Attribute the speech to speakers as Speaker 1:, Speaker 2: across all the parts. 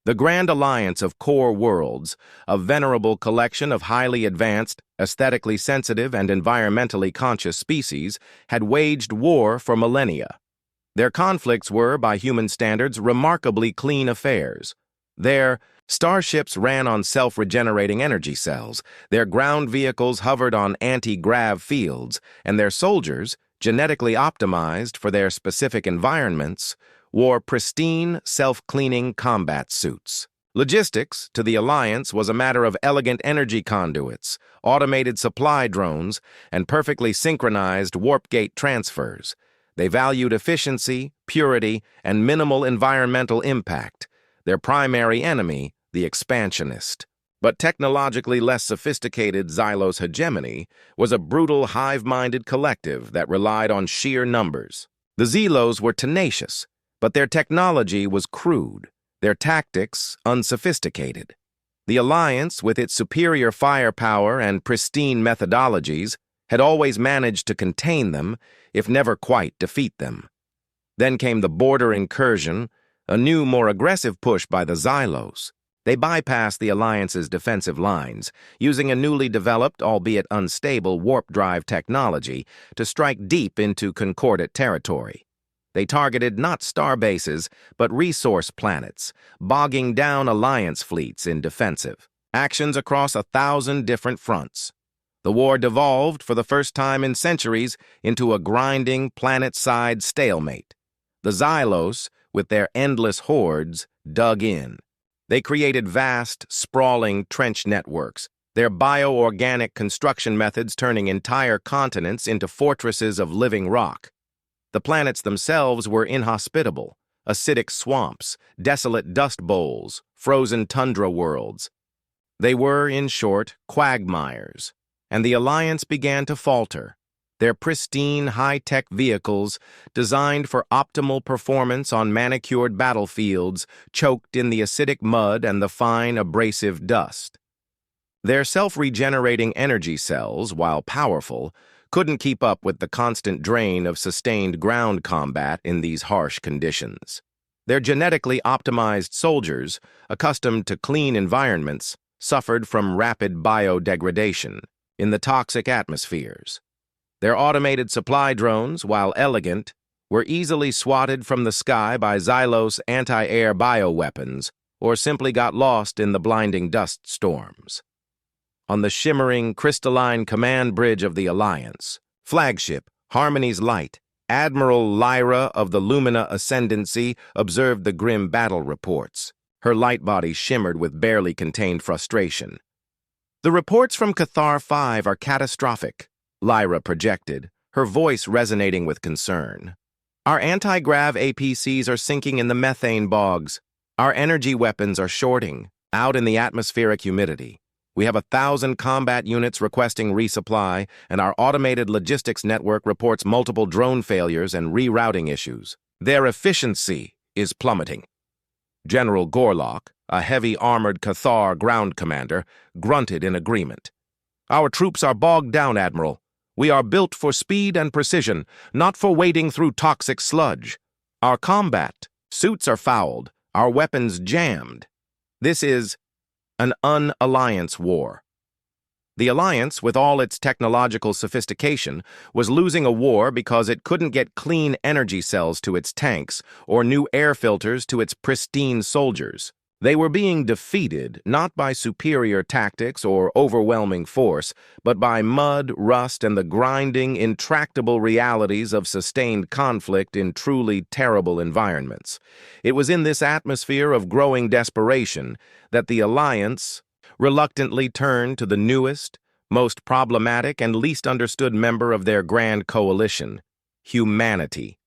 Speaker 1: The Grand Alliance of Core Worlds, a venerable collection of highly advanced, aesthetically sensitive, and environmentally conscious species, had waged war for millennia. Their conflicts were, by human standards, remarkably clean affairs. Their starships ran on self-regenerating energy cells, their ground vehicles hovered on anti-grav fields, and their soldiers, genetically optimized for their specific environments, wore pristine, self-cleaning combat suits. Logistics, to the Alliance, was a matter of elegant energy conduits, automated supply drones, and perfectly synchronized warp gate transfers. They valued efficiency, purity, and minimal environmental impact. Their primary enemy, the expansionist. But technologically less sophisticated Xylos hegemony was a brutal, hive-minded collective that relied on sheer numbers. The Xylos were tenacious, but their technology was crude, their tactics unsophisticated. The Alliance, with its superior firepower and pristine methodologies, had always managed to contain them, if never quite defeat them. Then came the border incursion, a new, more aggressive push by the Xylos. They bypassed the Alliance's defensive lines, using a newly developed, albeit unstable, warp drive technology to strike deep into concordant territory. They targeted not star bases, but resource planets, bogging down Alliance fleets in defensive actions across 1,000 different fronts. The war devolved, for the first time in centuries, into a grinding, planet-side stalemate. The Xylos, with their endless hordes, dug in. They created vast, sprawling trench networks, their bioorganic construction methods turning entire continents into fortresses of living rock. The planets themselves were inhospitable, acidic swamps, desolate dust bowls, frozen tundra worlds. They were, in short, quagmires, and the Alliance began to falter. Their pristine, high-tech vehicles, designed for optimal performance on manicured battlefields, choked in the acidic mud and the fine, abrasive dust. Their self-regenerating energy cells, while powerful, couldn't keep up with the constant drain of sustained ground combat in these harsh conditions. Their genetically optimized soldiers, accustomed to clean environments, suffered from rapid biodegradation in the toxic atmospheres. Their automated supply drones, while elegant, were easily swatted from the sky by Xylos anti-air bioweapons or simply got lost in the blinding dust storms. On the shimmering, crystalline command bridge of the Alliance, flagship Harmony's Light, Admiral Lyra of the Lumina Ascendancy observed the grim battle reports. Her light body shimmered with barely contained frustration. "The reports from Cathar 5 are catastrophic," Lyra projected, her voice resonating with concern. "Our anti-grav APCs are sinking in the methane bogs. Our energy weapons are shorting, out in the atmospheric humidity. We have 1,000 combat units requesting resupply, and our automated logistics network reports multiple drone failures and rerouting issues. Their efficiency is plummeting." General Gorlock, a heavy armored Cathar ground commander, grunted in agreement. "Our troops are bogged down, Admiral. We are built for speed and precision, not for wading through toxic sludge. Our combat suits are fouled, our weapons jammed. This is an un-alliance war." The Alliance, with all its technological sophistication, was losing a war because it couldn't get clean energy cells to its tanks or new air filters to its pristine soldiers. They were being defeated not by superior tactics or overwhelming force, but by mud, rust, and the grinding, intractable realities of sustained conflict in truly terrible environments. It was in this atmosphere of growing desperation that the Alliance reluctantly turned to the newest, most problematic, and least understood member of their grand coalition, humanity.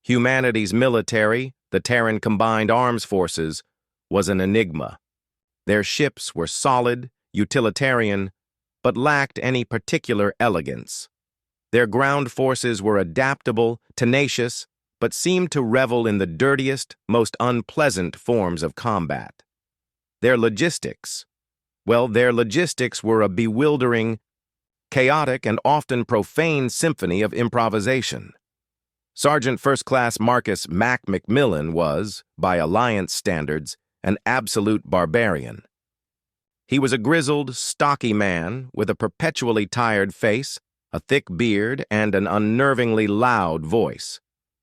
Speaker 1: Humanity's military, the Terran Combined Arms Forces, was an enigma. Their ships were solid, utilitarian, but lacked any particular elegance. Their ground forces were adaptable, tenacious, but seemed to revel in the dirtiest, most unpleasant forms of combat. Their logistics were a bewildering, chaotic, and often profane symphony of improvisation. Sergeant First Class Marcus Mac McMillan was, by Alliance standards, an absolute barbarian. He was a grizzled, stocky man with a perpetually tired face, a thick beard, and an unnervingly loud voice.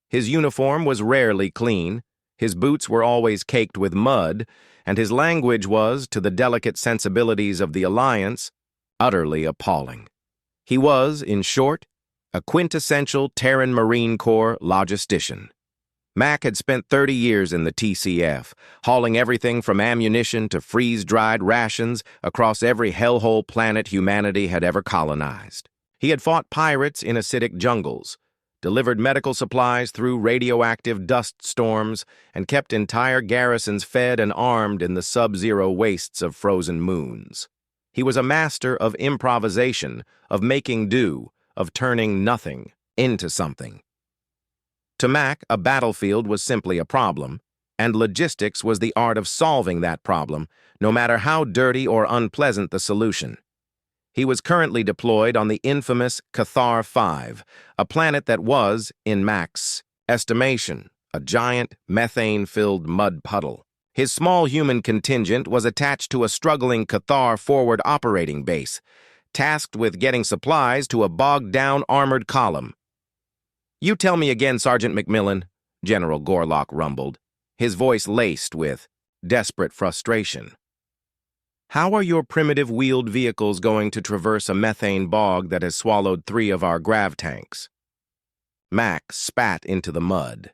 Speaker 1: His uniform was rarely clean, his boots were always caked with mud, and his language was, to the delicate sensibilities of the Alliance, utterly appalling. He was, in short, a quintessential Terran Marine Corps logistician. Mac had spent 30 years in the TCF, hauling everything from ammunition to freeze-dried rations across every hellhole planet humanity had ever colonized. He had fought pirates in acidic jungles, delivered medical supplies through radioactive dust storms, and kept entire garrisons fed and armed in the sub-zero wastes of frozen moons. He was a master of improvisation, of making do, of turning nothing into something. To Mac, a battlefield was simply a problem, and logistics was the art of solving that problem, no matter how dirty or unpleasant the solution. He was currently deployed on the infamous Cathar 5, a planet that was, in Mac's estimation, a giant, methane-filled mud puddle. His small human contingent was attached to a struggling Cathar forward operating base, tasked with getting supplies to a bogged-down armored column. "You tell me again, Sergeant McMillan," General Gorlock rumbled, his voice laced with desperate frustration. "How are your primitive wheeled vehicles going to traverse a methane bog that has swallowed 3 of our grav tanks?" Mac spat into the mud,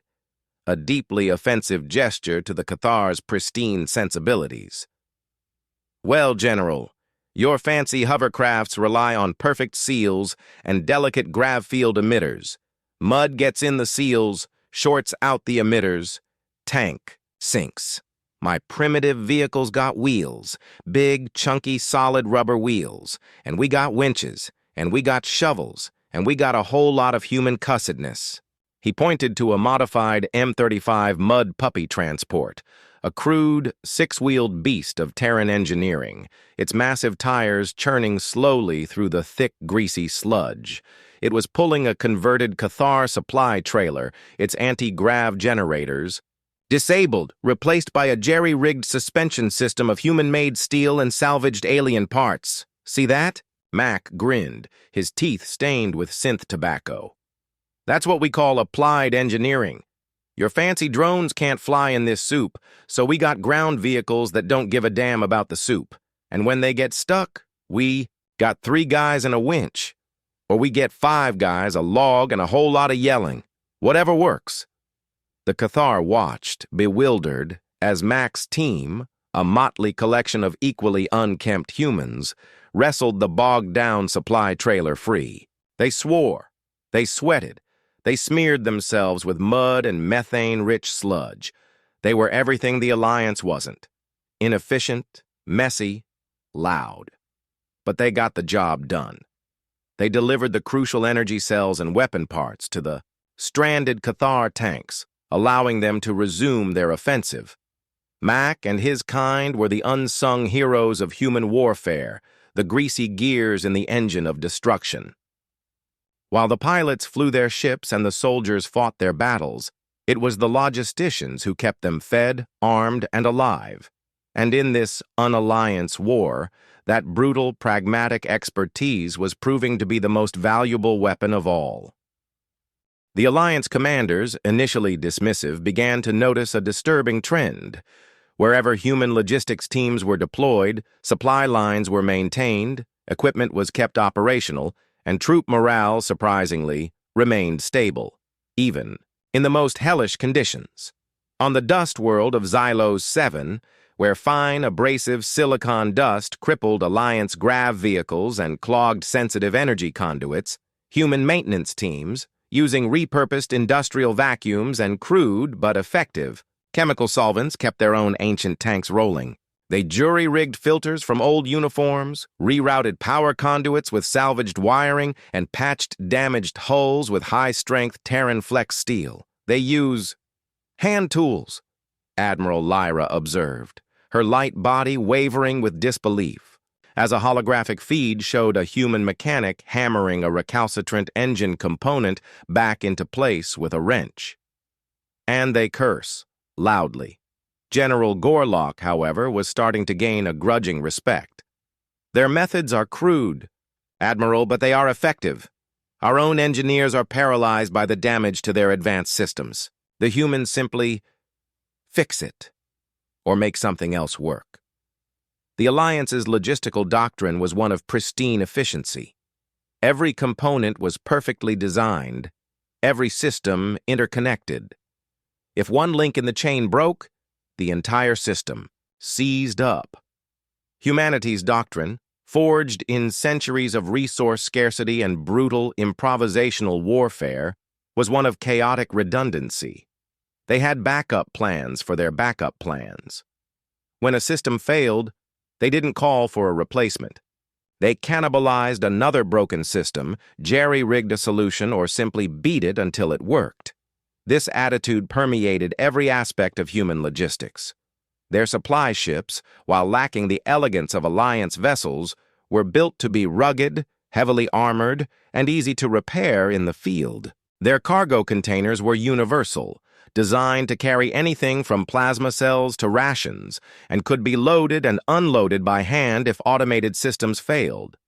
Speaker 1: a deeply offensive gesture to the Cathar's pristine sensibilities. "Well, General, your fancy hovercrafts rely on perfect seals and delicate grav field emitters. Mud gets in the seals, shorts out the emitters. Tank sinks. My primitive vehicles got wheels, big, chunky, solid rubber wheels, and we got winches, and we got shovels, and we got a whole lot of human cussedness." He pointed to a modified M35 mud puppy transport, a crude, 6-wheeled beast of Terran engineering, its massive tires churning slowly through the thick, greasy sludge. It was pulling a converted Cathar supply trailer, its anti-grav generators disabled, replaced by a jerry-rigged suspension system of human-made steel and salvaged alien parts. "See that?" Mac grinned, his teeth stained with synth tobacco. "That's what we call applied engineering. Your fancy drones can't fly in this soup, so we got ground vehicles that don't give a damn about the soup. And when they get stuck, we got 3 guys and a winch. Or we get 5 guys, a log, and a whole lot of yelling. Whatever works." The Cathar watched, bewildered, as Mac's team, a motley collection of equally unkempt humans, wrestled the bogged-down supply trailer free. They swore, they sweated, they smeared themselves with mud and methane-rich sludge. They were everything the Alliance wasn't: inefficient, messy, loud. But they got the job done. They delivered the crucial energy cells and weapon parts to the stranded Cathar tanks, allowing them to resume their offensive. Mac and his kind were the unsung heroes of human warfare, the greasy gears in the engine of destruction. While the pilots flew their ships and the soldiers fought their battles, it was the logisticians who kept them fed, armed, and alive. And in this unalliance war, that brutal, pragmatic expertise was proving to be the most valuable weapon of all. The Alliance commanders, initially dismissive, began to notice a disturbing trend. Wherever human logistics teams were deployed, supply lines were maintained, equipment was kept operational, and troop morale, surprisingly, remained stable, even in the most hellish conditions. On the dust world of Xylos 7, where fine, abrasive silicon dust crippled Alliance grav vehicles and clogged sensitive energy conduits, human maintenance teams, using repurposed industrial vacuums and crude but effective chemical solvents, kept their own ancient tanks rolling. They jury-rigged filters from old uniforms, rerouted power conduits with salvaged wiring, and patched damaged hulls with high-strength Terran flex steel. They use hand tools, Admiral Lyra observed, her light body wavering with disbelief, as a holographic feed showed a human mechanic hammering a recalcitrant engine component back into place with a wrench. And they curse, loudly, General Gorlock, however, was starting to gain a grudging respect. Their methods are crude, Admiral, but they are effective. Our own engineers are paralyzed by the damage to their advanced systems. The humans simply fix it, or make something else work. The Alliance's logistical doctrine was one of pristine efficiency. Every component was perfectly designed, every system interconnected. If one link in the chain broke, the entire system seized up. Humanity's doctrine, forged in centuries of resource scarcity and brutal improvisational warfare, was one of chaotic redundancy. They had backup plans for their backup plans. When a system failed, they didn't call for a replacement. They cannibalized another broken system, jerry-rigged a solution, or simply beat it until it worked. This attitude permeated every aspect of human logistics. Their supply ships, while lacking the elegance of Alliance vessels, were built to be rugged, heavily armored, and easy to repair in the field. Their cargo containers were universal, designed to carry anything from plasma cells to rations, and could be loaded and unloaded by hand if automated systems failed.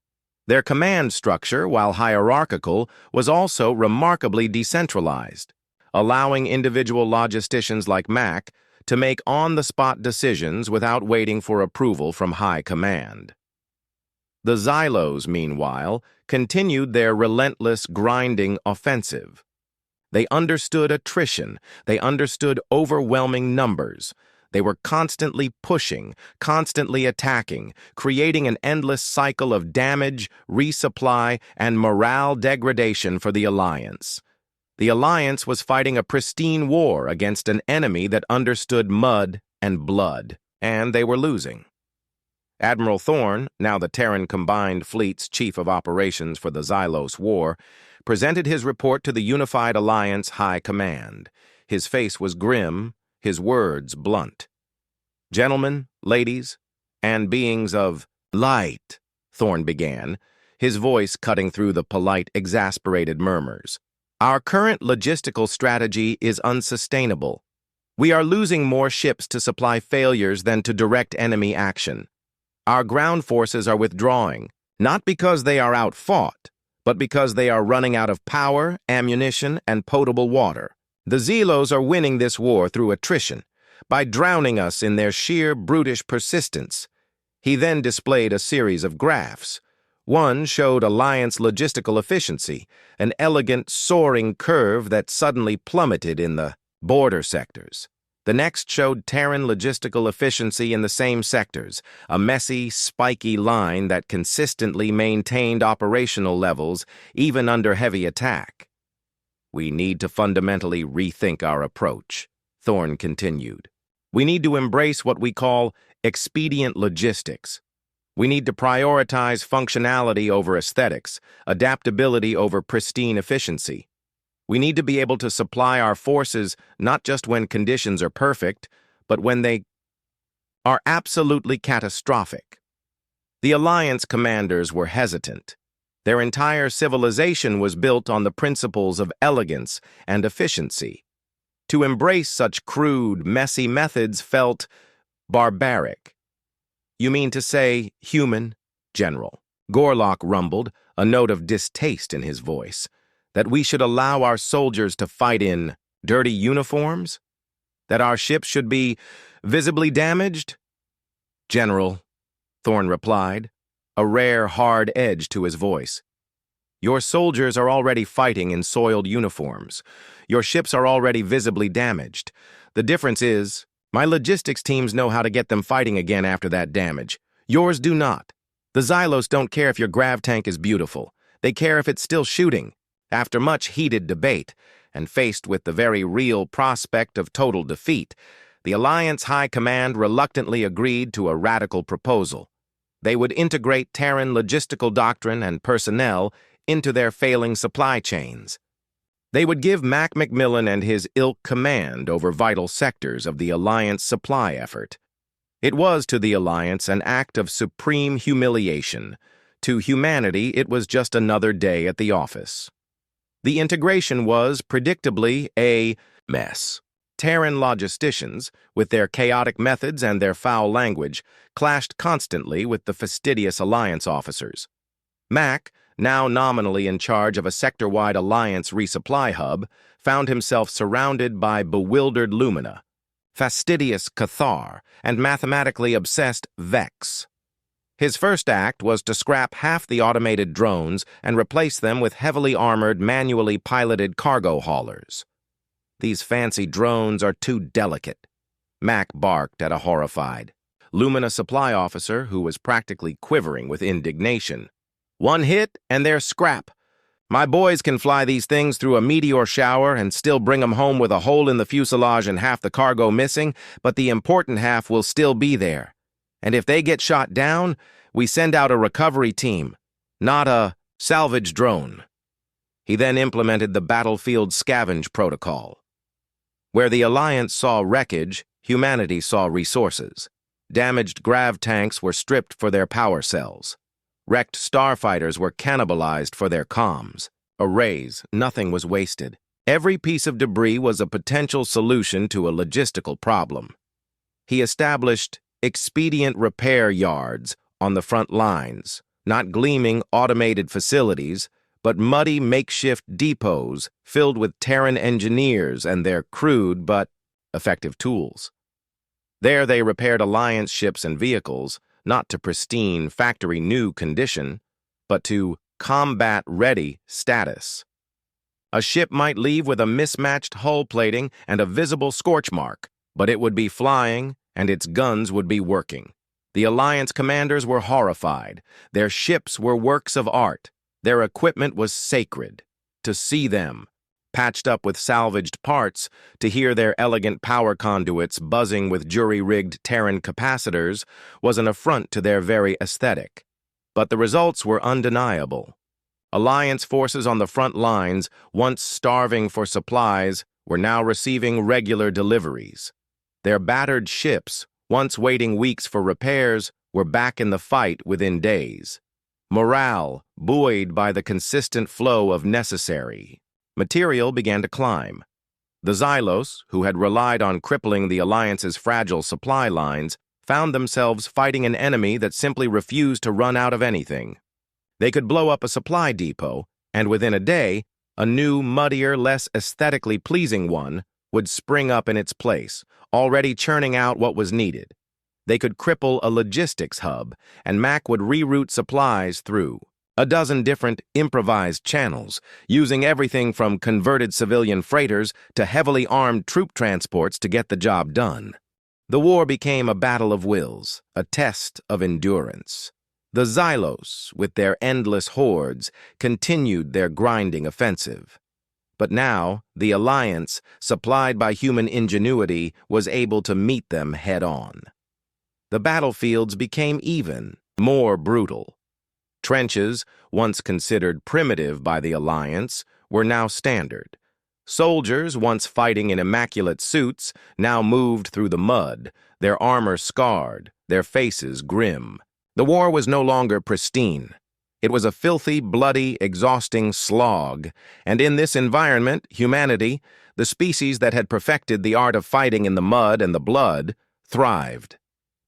Speaker 1: Their command structure, while hierarchical, was also remarkably decentralized, allowing individual logisticians like Mac to make on-the-spot decisions without waiting for approval from high command. The Xylos, meanwhile, continued their relentless, grinding offensive. They understood attrition. They understood overwhelming numbers. They were constantly pushing, constantly attacking, creating an endless cycle of damage, resupply, and morale degradation for the Alliance. The Alliance was fighting a pristine war against an enemy that understood mud and blood, and they were losing. Admiral Thorne, now the Terran Combined Fleet's Chief of Operations for the Xylos War, presented his report to the Unified Alliance High Command. His face was grim, his words blunt. "Gentlemen, ladies, and beings of light," Thorne began, his voice cutting through the polite, exasperated murmurs. "Our current logistical strategy is unsustainable. We are losing more ships to supply failures than to direct enemy action. Our ground forces are withdrawing, not because they are outfought, but because they are running out of power, ammunition, and potable water. The Xylos are winning this war through attrition, by drowning us in their sheer brutish persistence." He then displayed a series of graphs. One showed Alliance logistical efficiency, an elegant, soaring curve that suddenly plummeted in the border sectors. The next showed Terran logistical efficiency in the same sectors, a messy, spiky line that consistently maintained operational levels even under heavy attack. "We need to fundamentally rethink our approach," Thorne continued. "We need to embrace what we call expedient logistics. We need to prioritize functionality over aesthetics, adaptability over pristine efficiency. We need to be able to supply our forces not just when conditions are perfect, but when they are absolutely catastrophic." The Alliance commanders were hesitant. Their entire civilization was built on the principles of elegance and efficiency. To embrace such crude, messy methods felt barbaric. "You mean to say human, General?" Gorlock rumbled, a note of distaste in his voice. "That we should allow our soldiers to fight in dirty uniforms? That our ships should be visibly damaged?" "General," Thorne replied, a rare, hard edge to his voice, "your soldiers are already fighting in soiled uniforms. Your ships are already visibly damaged. The difference is, my logistics teams know how to get them fighting again after that damage. Yours do not. The Xylos don't care if your grav tank is beautiful. They care if it's still shooting." After much heated debate, and faced with the very real prospect of total defeat, the Alliance High Command reluctantly agreed to a radical proposal. They would integrate Terran logistical doctrine and personnel into their failing supply chains. They would give Mac McMillan and his ilk command over vital sectors of the Alliance supply effort. It was to the Alliance an act of supreme humiliation. To humanity, it was just another day at the office. The integration was, predictably, a mess. Terran logisticians, with their chaotic methods and their foul language, clashed constantly with the fastidious Alliance officers. Mac, now nominally in charge of a sector-wide Alliance resupply hub, found himself surrounded by bewildered Lumina, fastidious Cathar, and mathematically obsessed Vex. His first act was to scrap half the automated drones and replace them with heavily armored, manually piloted cargo haulers. "These fancy drones are too delicate," Mac barked at a horrified Lumina supply officer who was practically quivering with indignation. "One hit and they're scrap. My boys can fly these things through a meteor shower and still bring them home with a hole in the fuselage and half the cargo missing, but the important half will still be there. And if they get shot down, we send out a recovery team, not a salvage drone." He then implemented the battlefield scavenge protocol. Where the Alliance saw wreckage, humanity saw resources. Damaged grav tanks were stripped for their power cells. Wrecked starfighters were cannibalized for their comms. Arrays, nothing was wasted. Every piece of debris was a potential solution to a logistical problem. He established expedient repair yards on the front lines, not gleaming automated facilities, but muddy makeshift depots filled with Terran engineers and their crude but effective tools. There they repaired Alliance ships and vehicles, not to pristine, factory-new condition, but to combat-ready status. A ship might leave with a mismatched hull plating and a visible scorch mark, but it would be flying and its guns would be working. The Alliance commanders were horrified. Their ships were works of art. Their equipment was sacred. To see them, patched up with salvaged parts, to hear their elegant power conduits buzzing with jury-rigged Terran capacitors, was an affront to their very aesthetic. But the results were undeniable. Alliance forces on the front lines, once starving for supplies, were now receiving regular deliveries. Their battered ships, once waiting weeks for repairs, were back in the fight within days. Morale, buoyed by the consistent flow of necessary material, began to climb. The Xylos, who had relied on crippling the Alliance's fragile supply lines, found themselves fighting an enemy that simply refused to run out of anything. They could blow up a supply depot, and within a day, a new, muddier, less aesthetically pleasing one would spring up in its place, already churning out what was needed. They could cripple a logistics hub, and Mac would reroute supplies through a dozen different improvised channels, using everything from converted civilian freighters to heavily armed troop transports to get the job done. The war became a battle of wills, a test of endurance. The Xylos, with their endless hordes, continued their grinding offensive. But now, the Alliance, supplied by human ingenuity, was able to meet them head-on. The battlefields became even more brutal. Trenches, once considered primitive by the Alliance, were now standard. Soldiers, once fighting in immaculate suits, now moved through the mud, their armor scarred, their faces grim. The war was no longer pristine. It was a filthy, bloody, exhausting slog, and in this environment, humanity, the species that had perfected the art of fighting in the mud and the blood, thrived.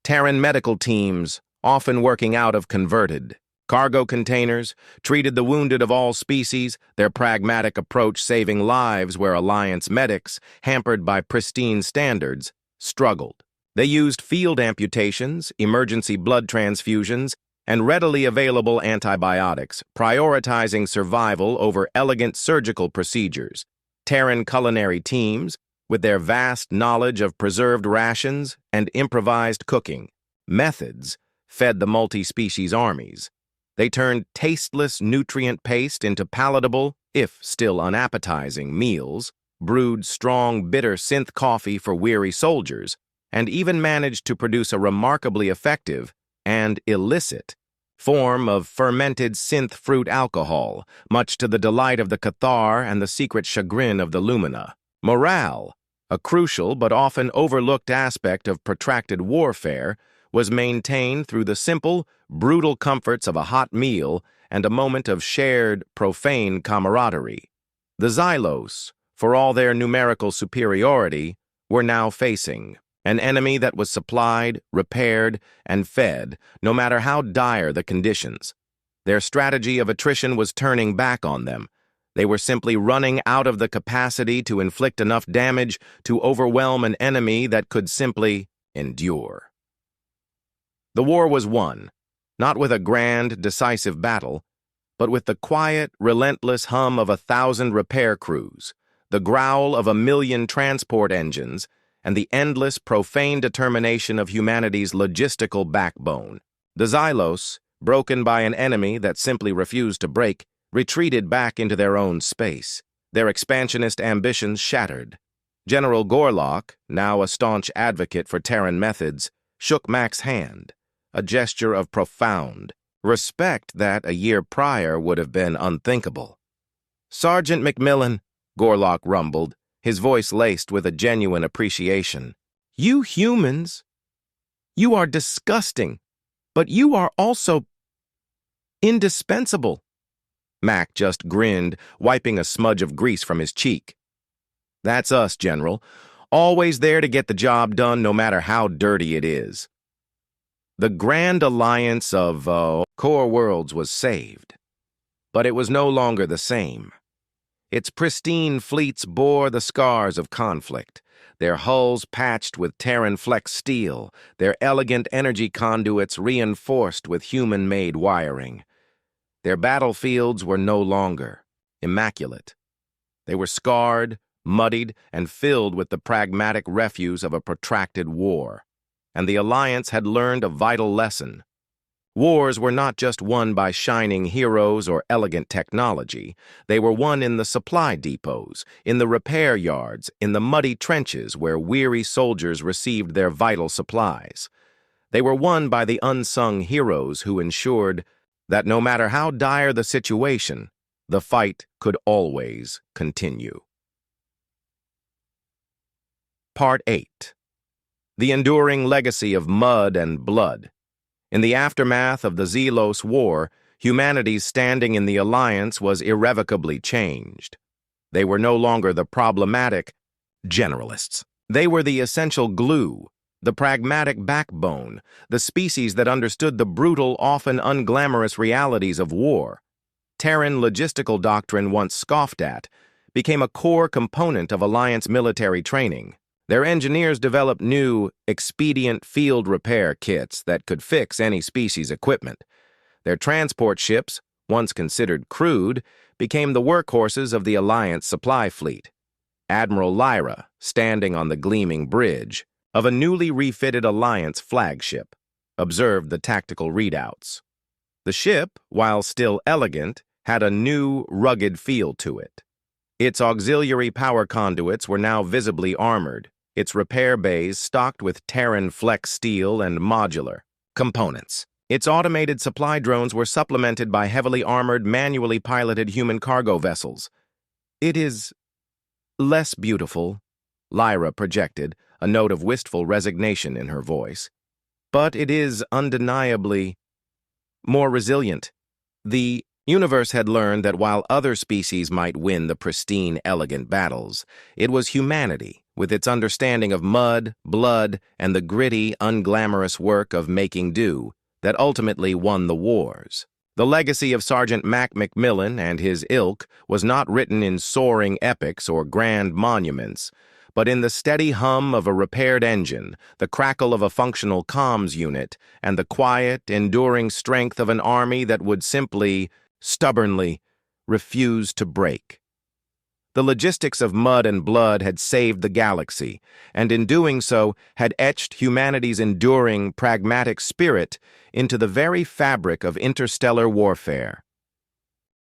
Speaker 1: Terran medical teams, often working out of converted cargo containers, treated the wounded of all species, their pragmatic approach saving lives where Alliance medics, hampered by pristine standards, struggled. They used field amputations, emergency blood transfusions, and readily available antibiotics, prioritizing survival over elegant surgical procedures. Terran culinary teams, with their vast knowledge of preserved rations and improvised cooking methods, fed the multi-species armies. They turned tasteless nutrient paste into palatable, if still unappetizing, meals, brewed strong, bitter synth coffee for weary soldiers, and even managed to produce a remarkably effective and illicit form of fermented synth fruit alcohol, much to the delight of the Cathar and the secret chagrin of the Lumina. Morale, a crucial but often overlooked aspect of protracted warfare, was maintained through the simple, brutal comforts of a hot meal and a moment of shared, profane camaraderie. The Xylos, for all their numerical superiority, were now facing. An enemy that was supplied, repaired, and fed, no matter how dire the conditions. Their strategy of attrition was turning back on them. They were simply running out of the capacity to inflict enough damage to overwhelm an enemy that could simply endure. The war was won, not with a grand, decisive battle, but with the quiet, relentless hum of 1,000 repair crews, the growl of 1,000,000 transport engines, and the endless, profane determination of humanity's logistical backbone. The Xylos, broken by an enemy that simply refused to break, retreated back into their own space, their expansionist ambitions shattered. General Gorlock, now a staunch advocate for Terran methods, shook Mac's hand, a gesture of profound respect that a year prior would have been unthinkable. "Sergeant McMillan," Gorlock rumbled, his voice laced with a genuine appreciation. "You humans, you are disgusting, but you are also indispensable." Mac just grinned, wiping a smudge of grease from his cheek. "That's us, General. Always there to get the job done, no matter how dirty it is." The grand alliance of core worlds was saved, but it was no longer the same. Its pristine fleets bore the scars of conflict, their hulls patched with Terran flex steel, their elegant energy conduits reinforced with human-made wiring. Their battlefields were no longer immaculate. They were scarred, muddied, and filled with the pragmatic refuse of a protracted war. And the Alliance had learned a vital lesson. Wars were not just won by shining heroes or elegant technology. They were won in the supply depots, in the repair yards, in the muddy trenches where weary soldiers received their vital supplies. They were won by the unsung heroes who ensured that no matter how dire the situation, the fight could always continue. Part 8. The enduring legacy of mud and blood. In the aftermath of the Xylos War, humanity's standing in the Alliance was irrevocably changed. They were no longer the problematic generalists. They were the essential glue, the pragmatic backbone, the species that understood the brutal, often unglamorous realities of war. Terran logistical doctrine, once scoffed at, became a core component of Alliance military training. Their engineers developed new, expedient field repair kits that could fix any species' equipment. Their transport ships, once considered crude, became the workhorses of the Alliance supply fleet. Admiral Lyra, standing on the gleaming bridge of a newly refitted Alliance flagship, observed the tactical readouts. The ship, while still elegant, had a new, rugged feel to it. Its auxiliary power conduits were now visibly armored, its repair bays stocked with Terran flex steel and modular components. Its automated supply drones were supplemented by heavily armored, manually piloted human cargo vessels. "It is less beautiful," Lyra projected, a note of wistful resignation in her voice. "But it is undeniably more resilient." The universe had learned that while other species might win the pristine, elegant battles, it was humanity, with its understanding of mud, blood, and the gritty, unglamorous work of making do, that ultimately won the wars. The legacy of Sergeant Mac McMillan and his ilk was not written in soaring epics or grand monuments, but in the steady hum of a repaired engine, the crackle of a functional comms unit, and the quiet, enduring strength of an army that would simply, stubbornly, refuse to break. The logistics of mud and blood had saved the galaxy, and in doing so had etched humanity's enduring, pragmatic spirit into the very fabric of interstellar warfare.